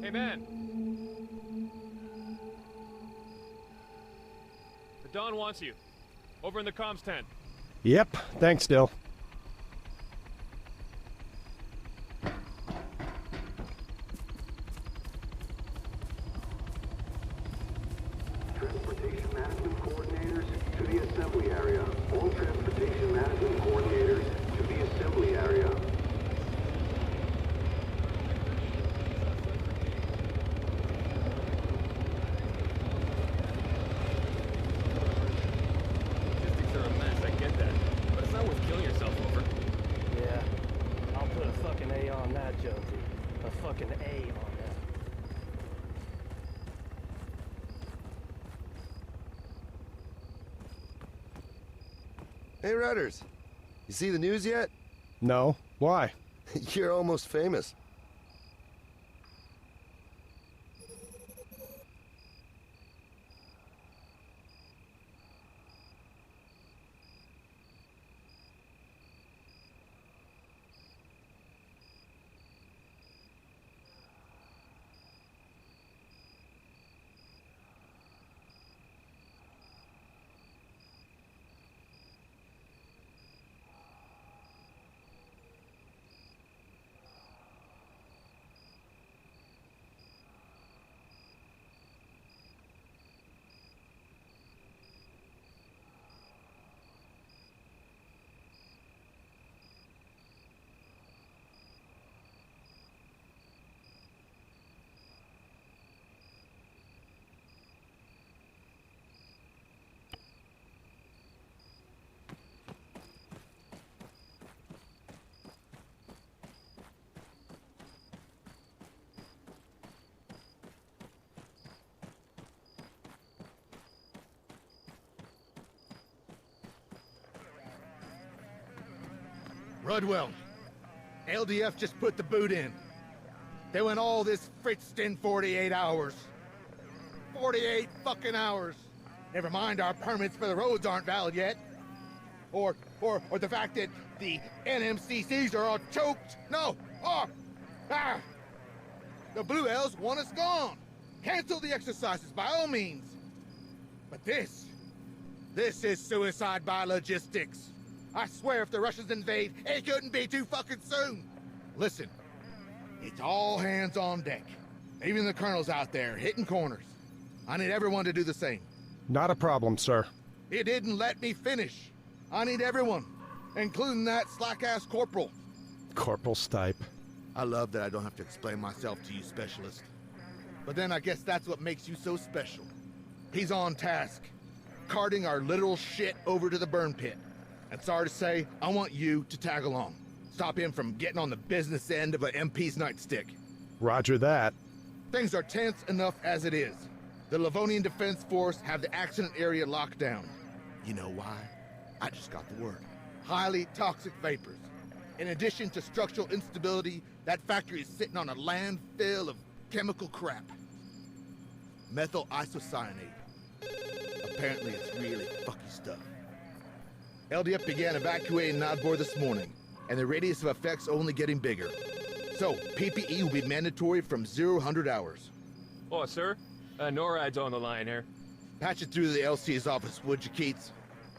Hey, man. The Don wants you. Over in the comms tent. Yep, thanks, Dill. Transportation management coordinators to the assembly area. All transportation management coordinators to the assembly area. Logistics are a mess, I get that. But it's not worth killing yourself over. Yeah, I'll put a fucking A on that, Jonesy. A fucking A on that. Hey, Rudders. You see the news yet? No? Why? You're almost famous. Rudwell, LDF just put the boot in. They went all this fritzed in 48 hours. 48 fucking hours. Never mind our permits for the roads aren't valid yet. Or the fact that the NMCCs are all choked. No, the Blue Elves want us gone. Cancel the exercises by all means. But this is suicide by logistics. I swear if the Russians invade, it couldn't be too fucking soon. Listen, it's all hands on deck. Even the colonel's out there, hitting corners. I need everyone to do the same. Not a problem, sir. He didn't let me finish. I need everyone, including that slack-ass corporal. Corporal Stipe. I love that I don't have to explain myself to you, specialist. But then I guess that's what makes you so special. He's on task, carting our literal shit over to the burn pit. And sorry to say, I want you to tag along. Stop him from getting on the business end of an MP's nightstick. Roger that. Things are tense enough as it is. The Livonian Defense Force have the accident area locked down. You know why? I just got the word. Highly toxic vapors. In addition to structural instability, that factory is sitting on a landfill of chemical crap. Methyl isocyanate. Apparently it's really fucky stuff. LDF began evacuating Nodbor this morning, and the radius of effects only getting bigger. So, PPE will be mandatory from 0-100 hours. Oh, sir? NORAD's on the line here. Patch it through the LC's office, would you, Keats?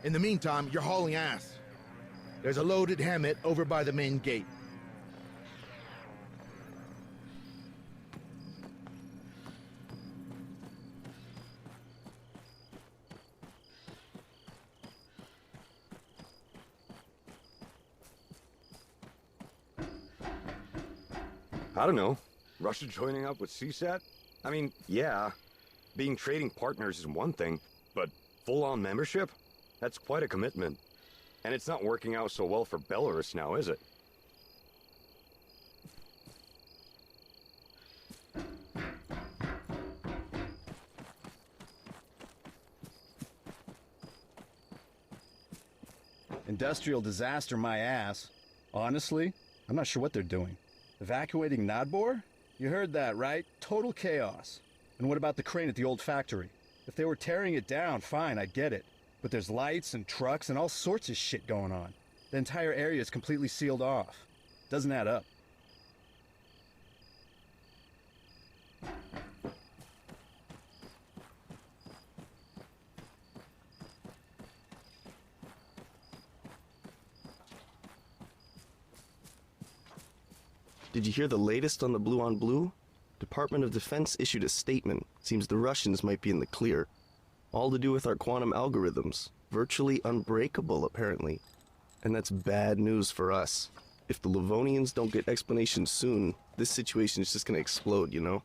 In the meantime, you're hauling ass. There's a loaded Hammett over by the main gate. I don't know. Russia joining up with CSAT? I mean, yeah, being trading partners is one thing, but full-on membership? That's quite a commitment. And it's not working out so well for Belarus now, is it? Industrial disaster my ass. Honestly, I'm not sure what they're doing. Evacuating Nodbor? You heard that, right? Total chaos. And what about the crane at the old factory? If they were tearing it down, fine, I get it. But there's lights and trucks and all sorts of shit going on. The entire area is completely sealed off. Doesn't add up. Did you hear the latest on the blue on blue? Department of Defense issued a statement. Seems the Russians might be in the clear. All to do with our quantum algorithms. Virtually unbreakable, apparently. And that's bad news for us. If the Livonians don't get explanations soon, this situation is just gonna explode, you know?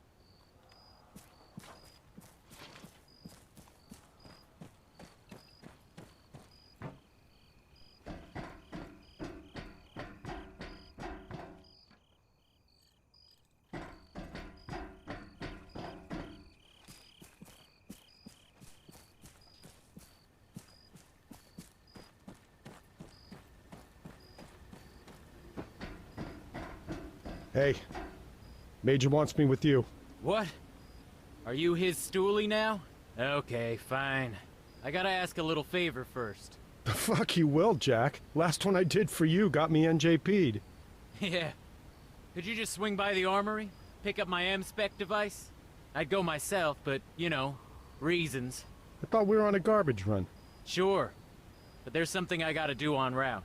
Hey, Major wants me with you. What? Are you his stoolie now? Okay, fine. I gotta ask a little favor first. The fuck you will, Jack. Last one I did for you got me NJP'd. Yeah. Could you just swing by the armory? Pick up my M-Spec device? I'd go myself, but, you know, reasons. I thought we were on a garbage run. Sure. But there's something I gotta do en route.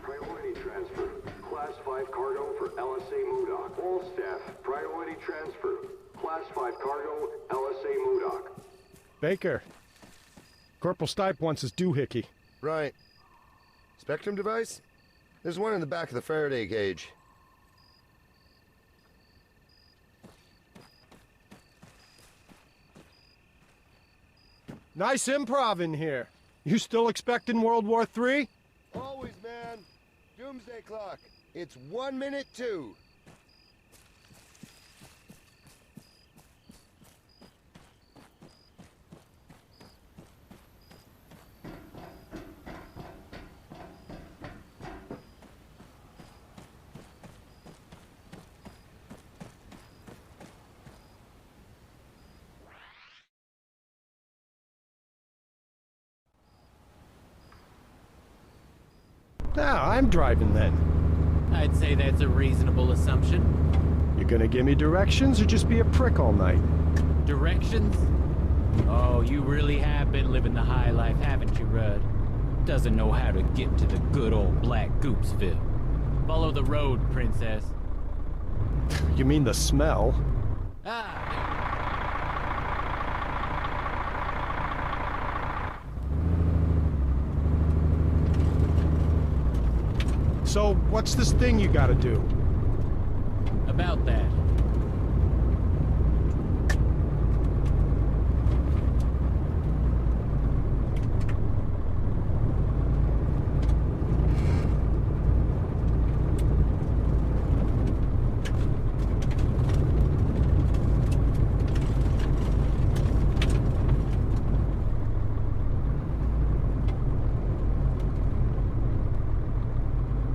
Priority transfer. Class 5 cargo for LSA Modoc. All staff, priority transfer. Class 5 cargo, LSA Modoc. Baker. Corporal Stipe wants his doohickey. Right. Spectrum device? There's one in the back of the Faraday cage. Nice improv in here. You still expecting World War III? Always, man. Doomsday clock. It's 1 minute 2. Now, I'm driving then. I'd say that's a reasonable assumption. You gonna give me directions or just be a prick all night? Directions? Oh, you really have been living the high life, haven't you, Rudd? Doesn't know how to get to the good old Black Goopsville. Follow the road, princess. You mean the smell? Ah! So, what's this thing you gotta do? About that.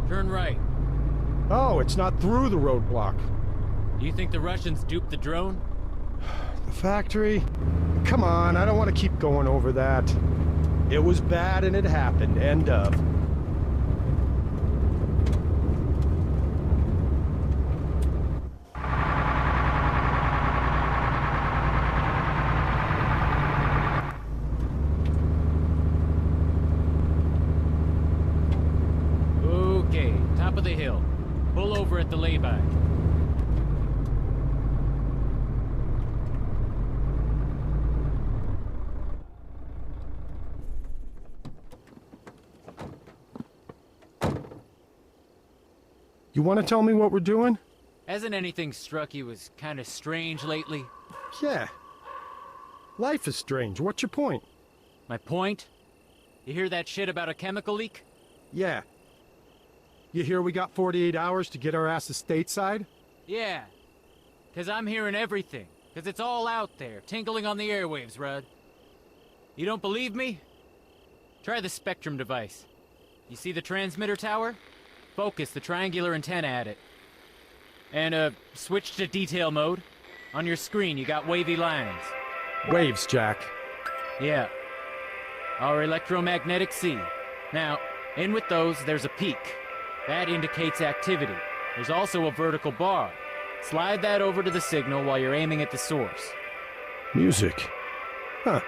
Turn right. Oh, it's not through the roadblock. Do you think the Russians duped the drone? The factory? Come on, I don't want to keep going over that. It was bad and it happened. End of. Okay, top of the hill. Pull over at the lay-by. You want to tell me what we're doing? Hasn't anything struck you as kind of strange lately? Yeah. Life is strange. What's your point? My point? You hear that shit about a chemical leak? Yeah. You hear we got 48 hours to get our asses stateside? Yeah. 'Cause I'm hearing everything. 'Cause it's all out there, tinkling on the airwaves, Rudd. You don't believe me? Try the Spectrum device. You see the transmitter tower? Focus the triangular antenna at it. And, switch to detail mode. On your screen, you got wavy lines. Waves, Jack. Yeah. Our electromagnetic sea. Now, in with those, there's a peak. That indicates activity. There's also a vertical bar. Slide that over to the signal while you're aiming at the source. Music. Huh.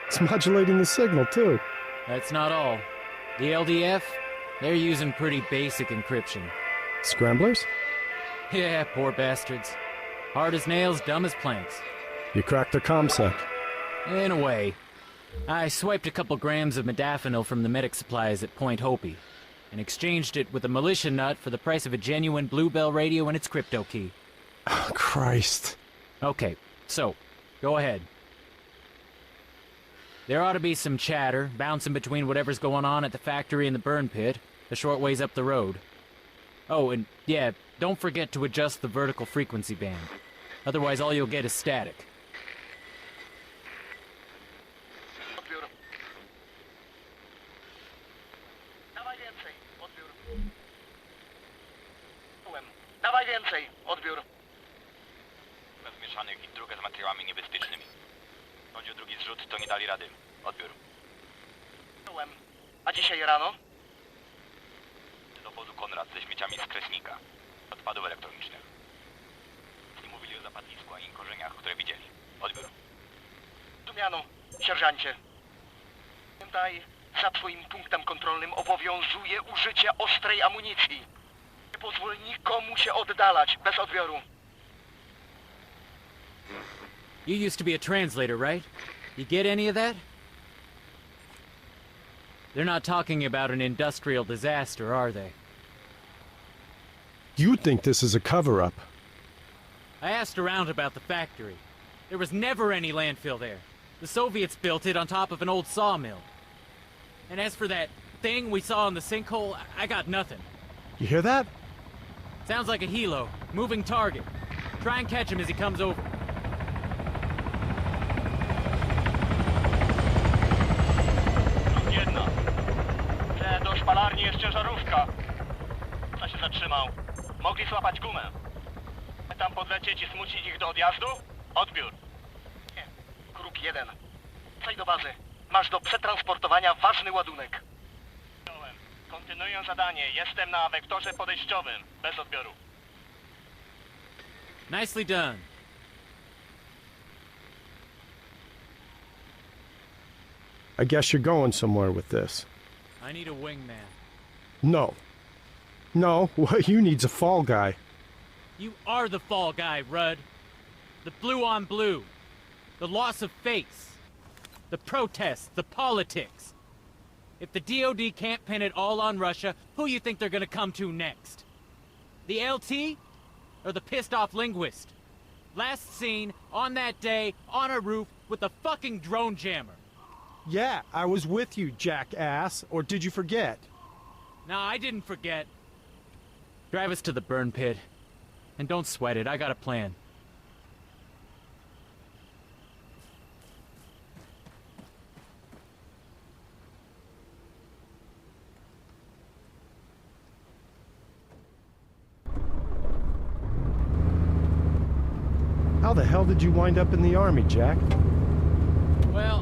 It's modulating the signal, too. That's not all. The LDF, They're using pretty basic encryption. Scramblers? Yeah, poor bastards. Hard as nails, dumb as planks. You cracked their comsec. In a way. I swiped a couple grams of modafinil from the medic supplies at Point Hopi, and exchanged it with a militia nut for the price of a genuine Bluebell radio and its crypto key. Oh, Christ. Okay, so, go ahead. There ought to be some chatter, bouncing between whatever's going on at the factory and the burn pit, a short ways up the road. Oh, and yeah, don't forget to adjust the vertical frequency band. Otherwise all you'll get is static. Odbiór. Dawaj więcej. Odbiór. Dawaj więcej. Odbiór. Bez mieszanych i drugę z materiałami niebezpiecznymi. Chodzi o drugi zrzut, to nie dali rady. Odbiór. A dzisiaj rano? Do obozu Konrad ze śmieciami z Kresnika. Odpadów elektronicznych. Nie mówili o zapadnisku ani korzeniach, które widzieli. Odbiór. Rozumiano, sierżancie. Pamiętaj, za twoim punktem kontrolnym obowiązuje użycie ostrej amunicji. Nie pozwól nikomu się oddalać bez odbioru. You used to be a translator, right? You get any of that? They're not talking about an industrial disaster, are they? You think this is a cover-up. I asked around about the factory. There was never any landfill there. The Soviets built it on top of an old sawmill. And as for that thing we saw in the sinkhole, I got nothing. You hear that? Sounds like a helo. Moving target. Try and catch him as he comes over. Jedno. Że do szpalarni jest ciężarówka. Co się zatrzymał? Mogli złapać gumę. Tam podlecieć i zmusić ich do odjazdu? Odbiór. Nie. Kruk 1. Coś do bazy. Masz do przetransportowania ważny ładunek. Kontynuuję zadanie. Jestem na wektorze podejściowym. Bez odbioru. Nicely done. I guess you're going somewhere with this. I need a wingman. No. No, what you need's a fall guy. You are the fall guy, Rudd. The blue on blue. The loss of face. The protests, the politics. If the DOD can't pin it all on Russia, who you think they're gonna come to next? The LT? Or the pissed off linguist? Last seen, on that day, on a roof, with a fucking drone jammer. Yeah, I was with you, jackass. Or did you forget? Nah, I didn't forget. Drive us to the burn pit. And don't sweat it, I got a plan. How the hell did you wind up in the army, Jack? Well,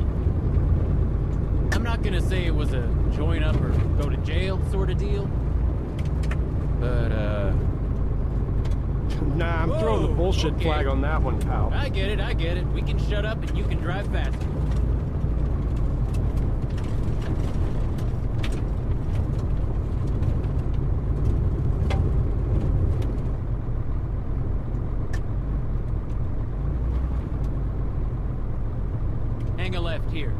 I'm not gonna say it was a join up or go to jail sort of deal. But, Nah, I'm throwing the bullshit okay. flag on that one, pal. I get it, I get it. We can shut up and you can drive faster. Hang a left here.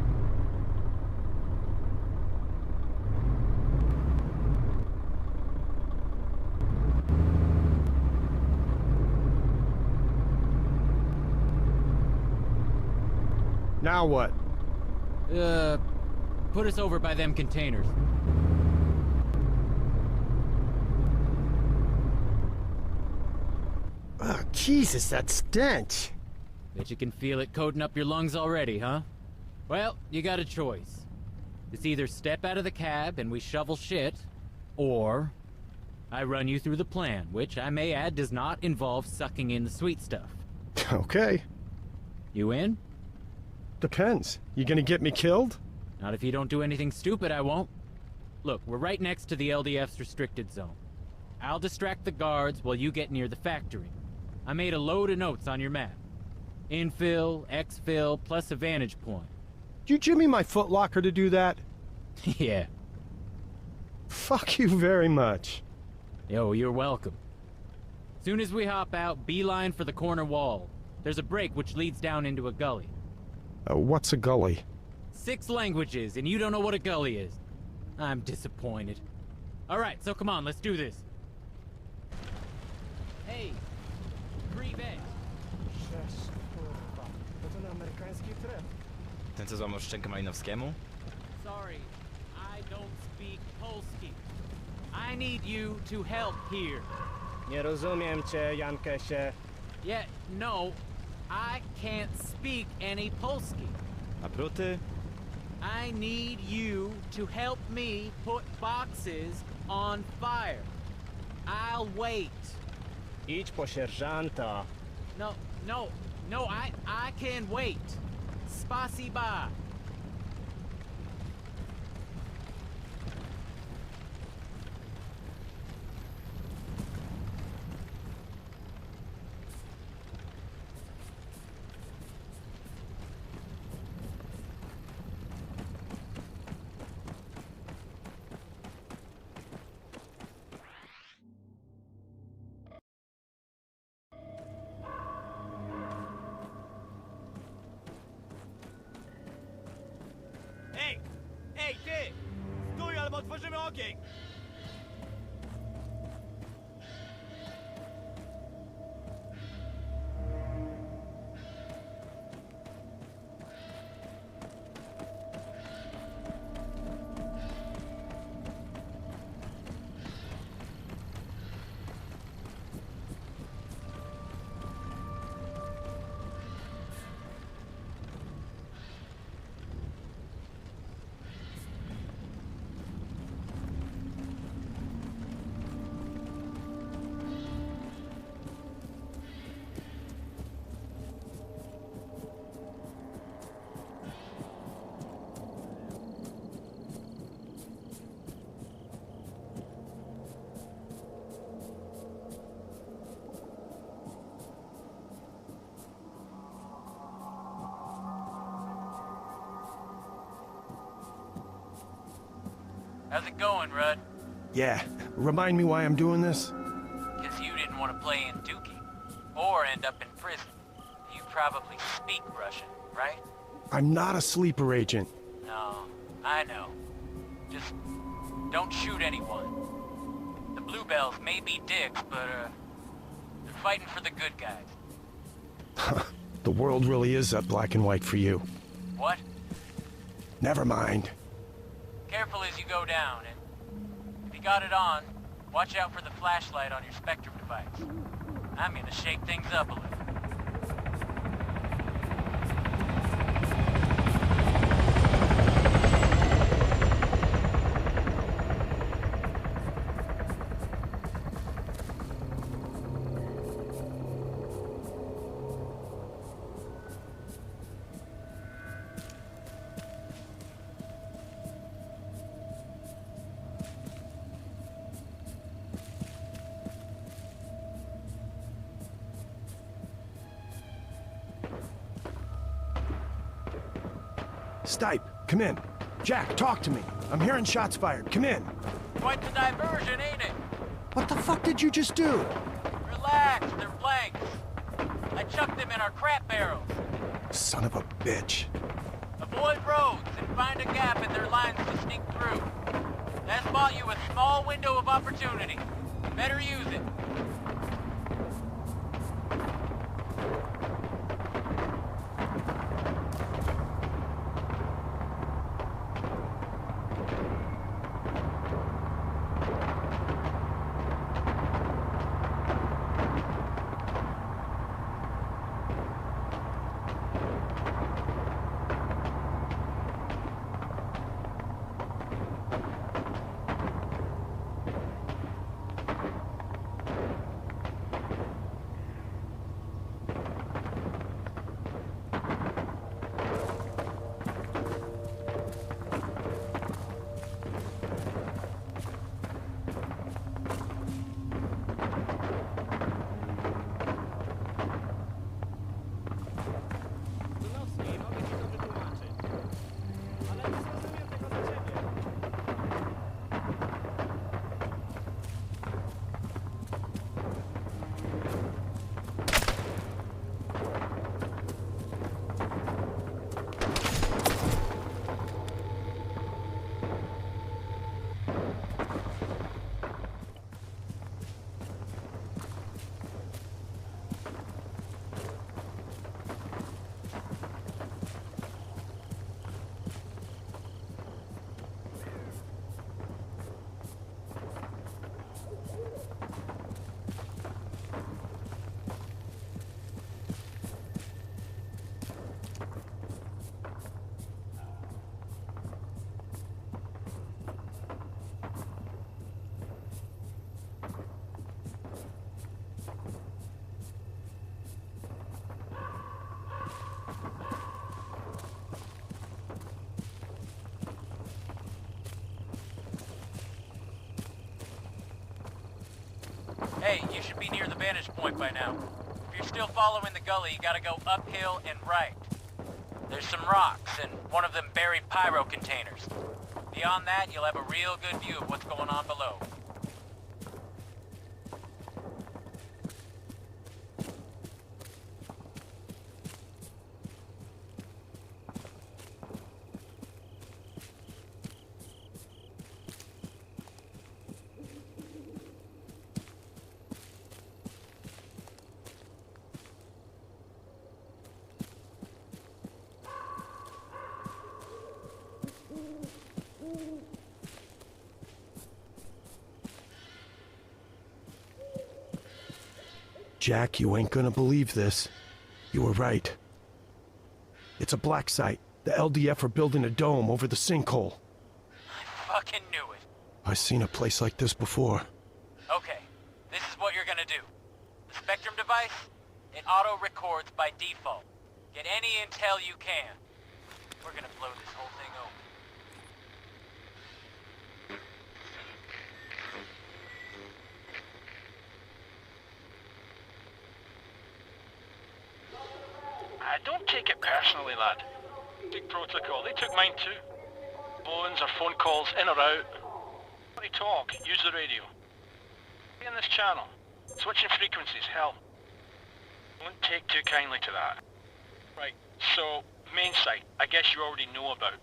Now what? Put us over by them containers. Oh, Jesus, that stench. Bet you can feel it coating up your lungs already, huh? Well, you got a choice. It's either step out of the cab and we shovel shit, or I run you through the plan, which I may add does not involve sucking in the sweet stuff. Okay. You in? Depends. You gonna get me killed? Not if you don't do anything stupid, I won't. Look, we're right next to the LDF's restricted zone. I'll distract the guards while you get near the factory. I made a load of notes on your map. Infill, exfil, plus a vantage point. You jimmy my footlocker to do that? Yeah. Fuck you very much. Yo, you're welcome. Soon as we hop out, beeline for the corner wall. There's a break which leads down into a gully. What's a gully? 6 languages, and you don't know what a gully is. I'm disappointed. Alright, so come on, let's do this. Hey, Krive. Ten co złamał szczękę Malinowskiemu? Sorry, I don't speak Polski. I need you to help here. Nie rozumiem cię, Jankesie. Yeah, no, I can't speak any Polski. A pruty? I need you to help me put boxes on fire. I'll wait. Idź po sierżanta. No, I can wait. Spasiba. Ej, ty! Stój, albo otworzymy ogień! How's it going, Rudd? Yeah, remind me why I'm doing this? Because you didn't want to play in Dookie. Or end up in prison. You probably speak Russian, right? I'm not a sleeper agent. No, I know. Just don't shoot anyone. The Bluebells may be dicks, but, they're fighting for the good guys. The world really is that black and white for you. What? Never mind. Careful as you go down, and if you got it on, watch out for the flashlight on your Spectrum device. I'm gonna shake things up a little. Stipe, come in. Jack, talk to me. I'm hearing shots fired. Come in. Quite the diversion, ain't it? What the fuck did you just do? Relax, they're blanks. I chucked them in our crap barrels. Son of a bitch. Avoid roads and find a gap in their lines to sneak through. That's bought you a small window of opportunity. Better use it. Hey, you should be near the vantage point by now. If you're still following the gully, you gotta go uphill and right. There's some rocks, and one of them buried pyro containers. Beyond that, you'll have a real good view of what's going on below. Jack, you ain't gonna believe this. You were right. It's a black site. The LDF are building a dome over the sinkhole. I fucking knew it. I've seen a place like this before. Okay, this is what you're gonna do. The Spectrum device, it auto-records by default. Get any intel you can. We're gonna blow this whole thing open. Don't take it personally, lad. Big protocol. They took mine too. Phones or phone calls in or out. When they talk, use the radio. Stay in this channel. Switching frequencies, hell. Don't take too kindly to that. Right, so, main site, I guess you already know about.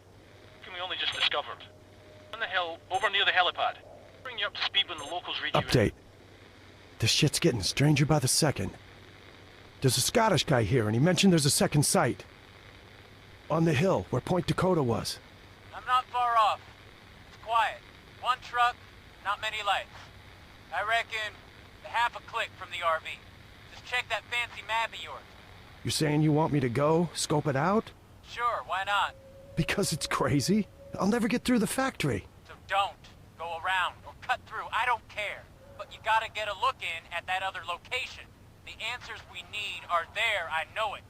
Something we only just discovered. On the hill, over near the helipad. Bring you up to speed when the locals read you. Update. This shit's getting stranger by the second. There's a Scottish guy here, and he mentioned there's a second site. On the hill, where Point Dakota was. I'm not far off. It's quiet. One truck, not many lights. I reckon half a click from the RV. Just check that fancy map of yours. You're saying you want me to go, scope it out? Sure, why not? Because it's crazy. I'll never get through the factory. So don't. Go around, or cut through, I don't care. But you gotta get a look in at that other location. The answers we need are there, I know it.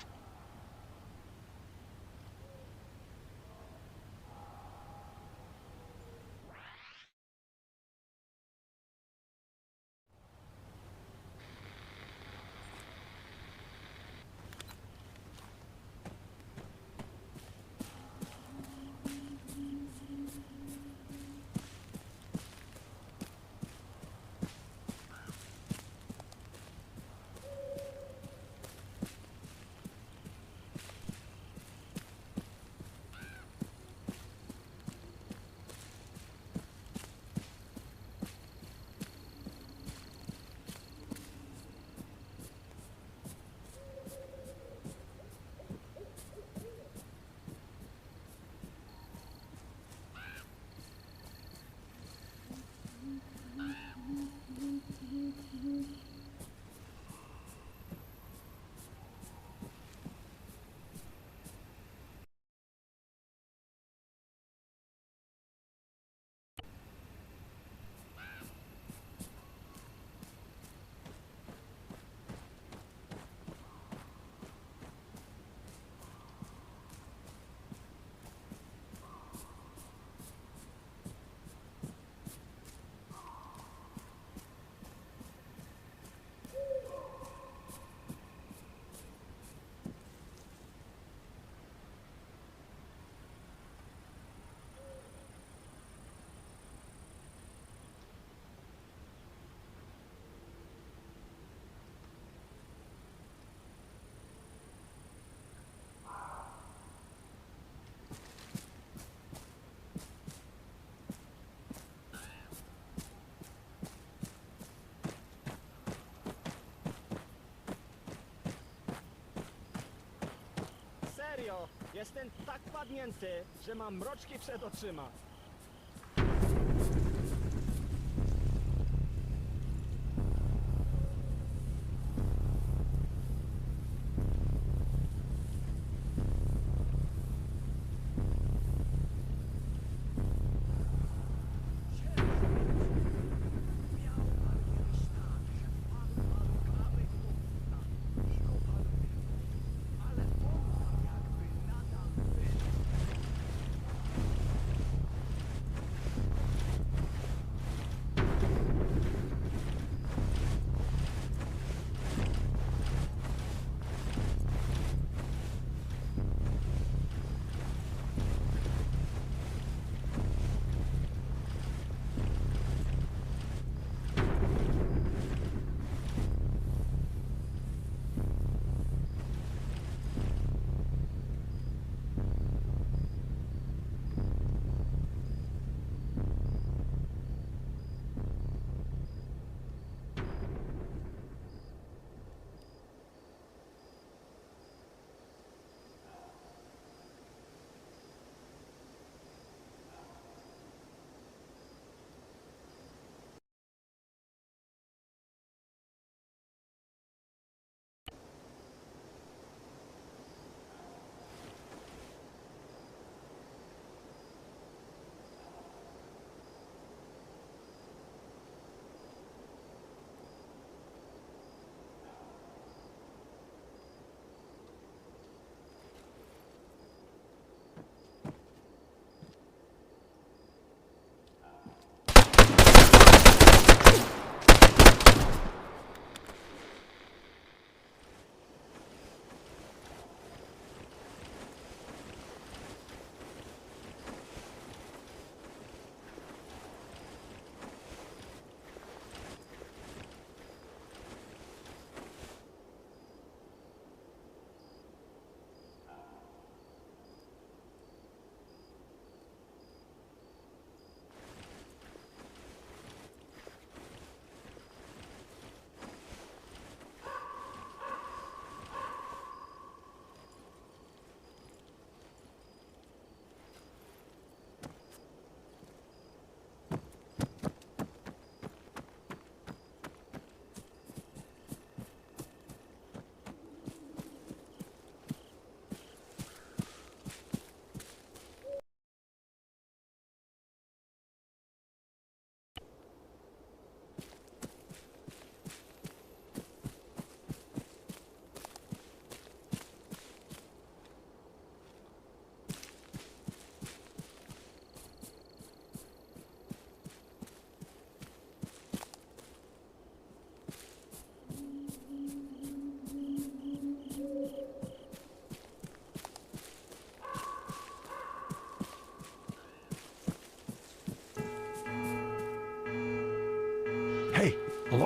Serio, jestem tak padnięty, że mam mroczki przed oczyma.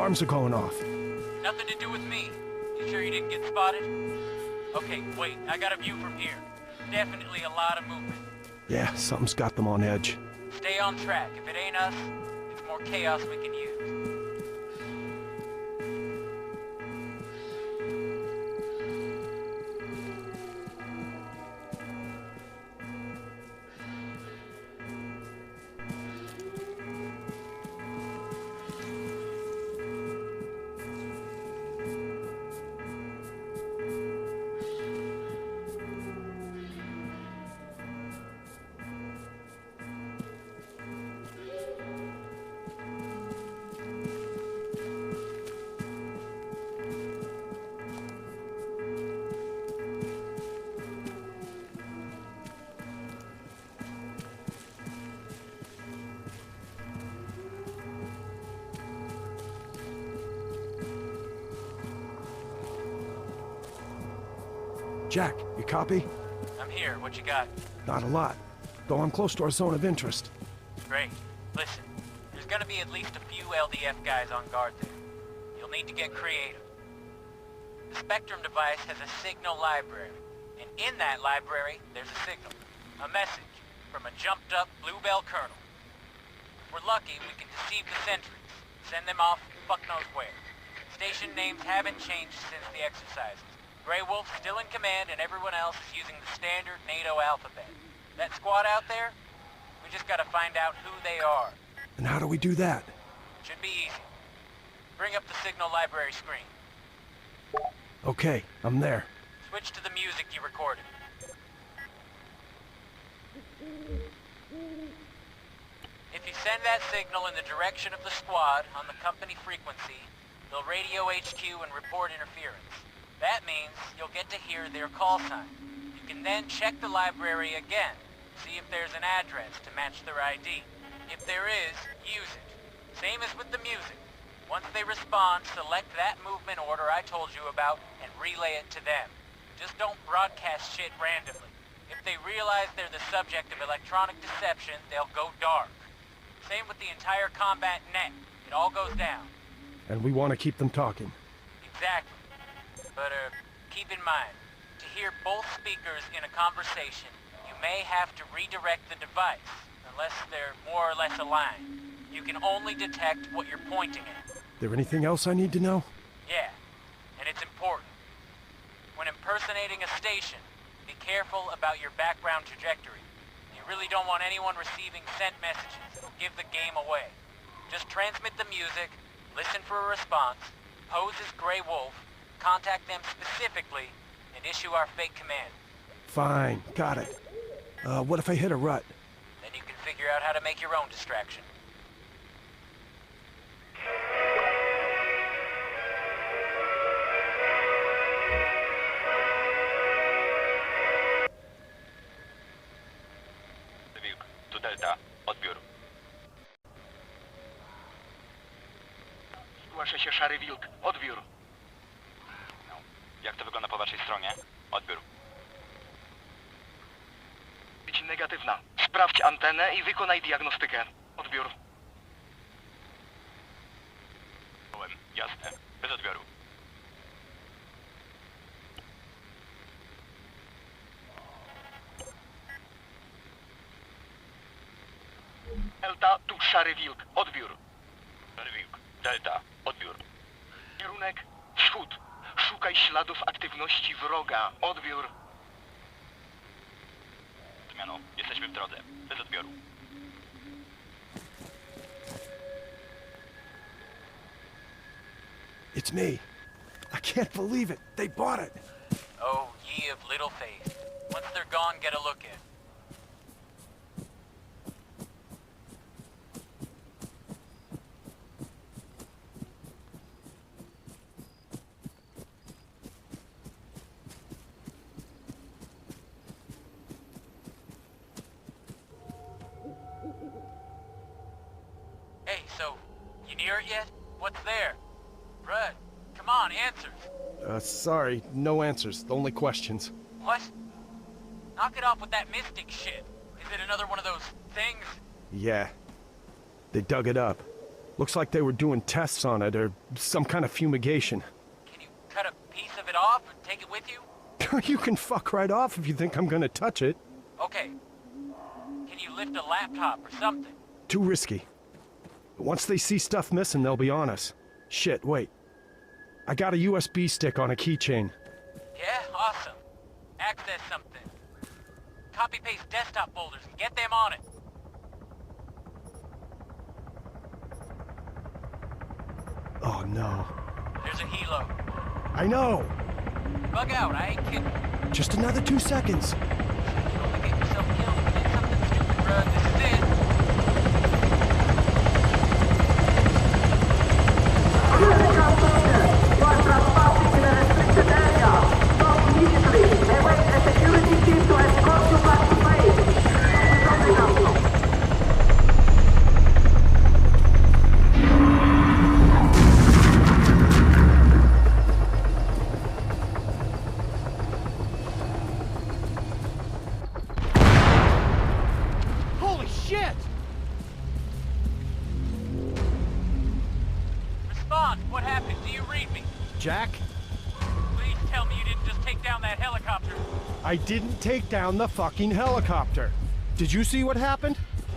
alarms are going off. Nothing to do with me. You sure you didn't get spotted? Okay, wait, I got a view from here. Definitely a lot of movement. Yeah, something's got them on edge. Stay on track. If it ain't us, it's more chaos we can use. Jack, you copy? I'm here. What you got? Not a lot, though I'm close to our zone of interest. Great. Listen, there's gonna be at least a few LDF guys on guard there. You'll need to get creative. The Spectrum device has a signal library, and in that library, there's a signal. A message from a jumped-up Bluebell colonel. If we're lucky, we can deceive the sentries. Send them off fuck knows where. Station names haven't changed since the exercises. Grey Wolf's still in command, and everyone else is using the standard NATO alphabet. That squad out there, we just gotta find out who they are. And how do we do that? Should be easy. Bring up the signal library screen. Okay, I'm there. Switch to the music you recorded. If you send that signal in the direction of the squad on the company frequency, they'll radio HQ and report interference. That means you'll get to hear their call sign. You can then check the library again, see if there's an address to match their ID. If there is, use it. Same as with the music. Once they respond, select that movement order I told you about and relay it to them. Just don't broadcast shit randomly. If they realize they're the subject of electronic deception, they'll go dark. Same with the entire combat net. It all goes down. And we want to keep them talking. Exactly. But, keep in mind, to hear both speakers in a conversation, you may have to redirect the device, unless they're more or less aligned. You can only detect what you're pointing at. There anything else I need to know? Yeah, and it's important. When impersonating a station, be careful about your background trajectory. You really don't want anyone receiving sent messages. It'll give the game away. Just transmit the music, listen for a response, pose as Grey Wolf, contact them specifically, and issue our fake command. Fine, got it. What if I hit a rut? Then you can figure out how to make your own distraction. Wilk, tu Delta, odbiór. Zgłasza się Szary Wilk. Odbiór. Jak to wygląda po waszej stronie? Odbiór. Być negatywna. Sprawdź antenę i wykonaj diagnostykę. Odbiór. Jasne. Bez odbioru. Delta, tu Szary Wilk. Odbiór. Szary Wilk. Delta. Odbiór. Kierunek wschód. Szukaj śladów aktywności wroga. Odbiór. Zmiano. Jesteśmy w drodze. Bez odbioru. It's me. I can't believe it. They bought it. Oh, ye of little faith. Once they're gone, get a look in. Hey, so, you near it yet? What's there? Rudd, come on, answers. Sorry, no answers. Only questions. What? Knock it off with that mystic shit. Is it another one of those things? Yeah. They dug it up. Looks like they were doing tests on it, or some kind of fumigation. Can you cut a piece of it off and take it with you? You can fuck right off if you think I'm gonna touch it. Okay. Can you lift a laptop or something? Too risky. Once they see stuff missing, they'll be on us. Shit, wait. I got a USB stick on a keychain. Yeah, awesome. Access something. Copy-paste desktop folders and get them on it. Oh no. There's a helo. I know! Bug out, I ain't kidding. Just another 2 seconds. You only get yourself killed if you did something stupid, bro. This is it. Holy shit! Respond. What happened? Do you read me? Jack, Please tell me you didn't just take down that helicopter. I didn't take down the fucking helicopter. Did you see what happened?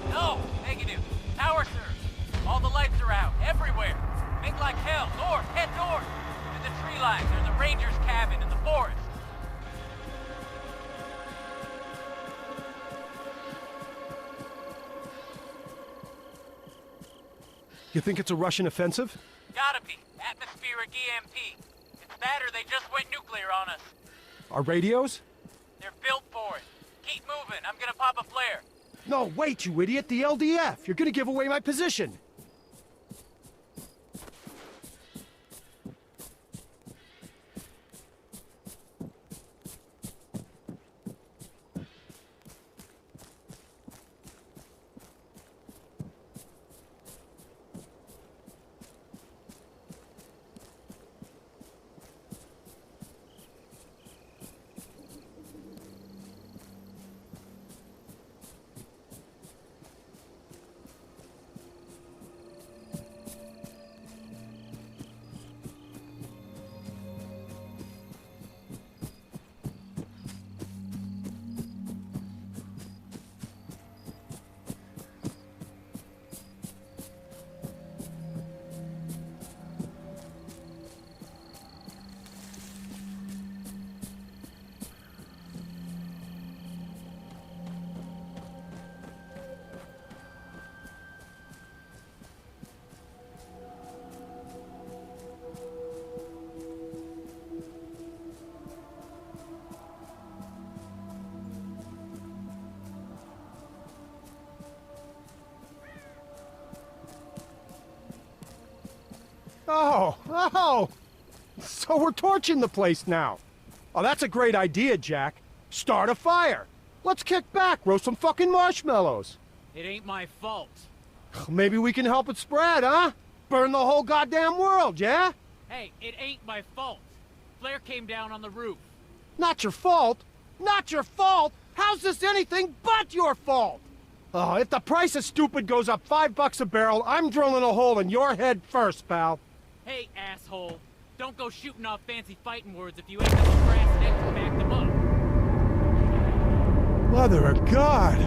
No, negative. Power surge. All the lights are out, everywhere. Make like hell. North, head north. To the tree line. There's a ranger's cabin in the forest. You think it's a Russian offensive? Gotta be. Atmospheric EMP. It's that or they just went nuclear on us. Our radios? They're built for it. Keep moving. I'm gonna pop a flare. No, wait, you idiot! The LDF! You're gonna give away my position! Oh! So we're torching the place now. Oh, that's a great idea, Jack. Start a fire. Let's kick back, roast some fucking marshmallows. It ain't my fault. Maybe we can help it spread, huh? Burn the whole goddamn world, yeah? Hey, it ain't my fault. Flare came down on the roof. Not your fault. Not your fault. How's this anything but your fault? Oh, if the price of stupid goes up $5 a barrel, I'm drilling a hole in your head first, pal. Hey, asshole. Don't go shooting off fancy fighting words if you ain't got the brass neck to back them up. Mother of God!